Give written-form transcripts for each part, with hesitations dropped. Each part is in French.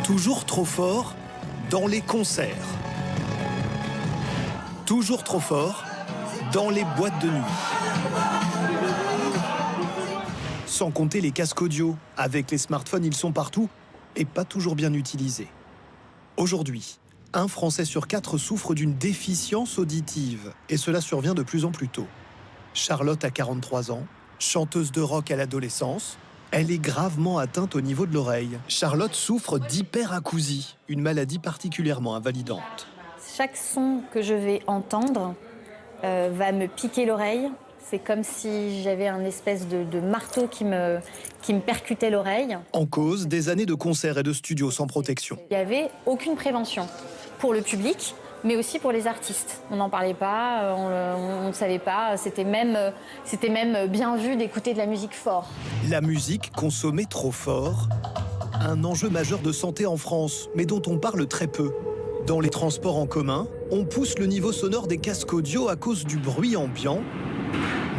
Toujours trop fort dans les concerts. Toujours trop fort dans les boîtes de nuit. Sans compter les casques audio. Avec les smartphones, ils sont partout et pas toujours bien utilisés. Aujourd'hui, un Français sur 4 souffre d'une déficience auditive et cela survient de plus en plus tôt. Charlotte a 43 ans, chanteuse de rock à l'adolescence. Elle est gravement atteinte au niveau de l'oreille. Charlotte souffre d'hyperacousie, une maladie particulièrement invalidante. Chaque son que je vais entendre va me piquer l'oreille. C'est comme si j'avais un espèce de marteau qui me percutait l'oreille. En cause, des années de concerts et de studios sans protection. Il n'y avait aucune prévention pour le public, mais aussi pour les artistes. On n'en parlait pas, on ne savait pas. C'était même bien vu d'écouter de la musique fort. La musique consommée trop fort, un enjeu majeur de santé en France, mais dont on parle très peu. Dans les transports en commun, on pousse le niveau sonore des casques audio à cause du bruit ambiant.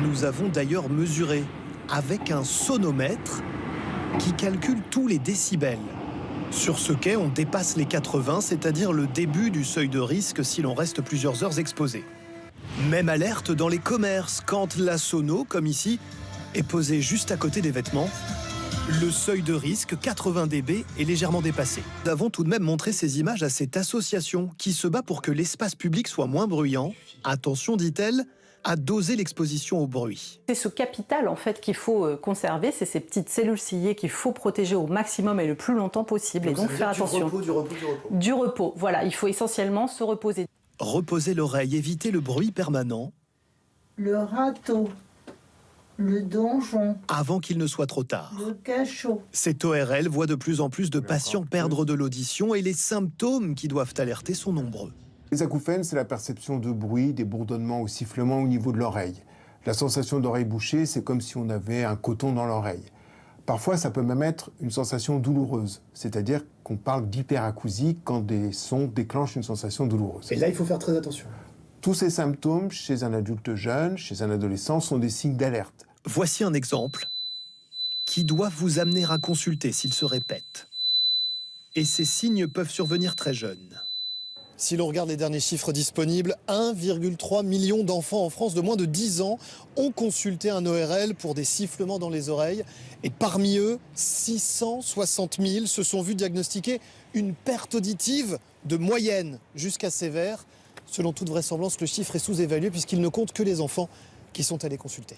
Nous avons d'ailleurs mesuré avec un sonomètre qui calcule tous les décibels. Sur ce quai, on dépasse les 80, c'est-à-dire le début du seuil de risque si l'on reste plusieurs heures exposé. Même alerte dans les commerces, quand la sono, comme ici, est posée juste à côté des vêtements. Le seuil de risque, 80 dB, est légèrement dépassé. Nous avons tout de même montré ces images à cette association qui se bat pour que l'espace public soit moins bruyant. Attention, dit-elle, à doser l'exposition au bruit. C'est ce capital en fait qu'il faut conserver, c'est ces petites cellules ciliées qu'il faut protéger au maximum et le plus longtemps possible. Donc, et donc faire attention. Du repos. Du repos, voilà, il faut essentiellement se reposer. Reposer l'oreille, éviter le bruit permanent. Le râteau, le donjon, avant qu'il ne soit trop tard. le cachot. Cette ORL voit de plus en plus de patients perdre de l'audition et les symptômes qui doivent alerter sont nombreux. Les acouphènes, c'est la perception de bruit, des bourdonnements ou sifflements au niveau de l'oreille. La sensation d'oreille bouchée, c'est comme si on avait un coton dans l'oreille. Parfois, ça peut même être une sensation douloureuse, c'est-à-dire qu'on parle d'hyperacousie quand des sons déclenchent une sensation douloureuse. Et là, il faut faire très attention. Tous ces symptômes, chez un adulte jeune, chez un adolescent, sont des signes d'alerte. Voici un exemple qui doit vous amener à consulter s'il se répète. Et ces signes peuvent survenir très jeunes. Si l'on regarde les derniers chiffres disponibles, 1,3 million d'enfants en France de moins de 10 ans ont consulté un ORL pour des sifflements dans les oreilles. Et parmi eux, 660 000 se sont vus diagnostiquer une perte auditive de moyenne jusqu'à sévère. Selon toute vraisemblance, le chiffre est sous-évalué puisqu'il ne compte que les enfants qui sont allés consulter.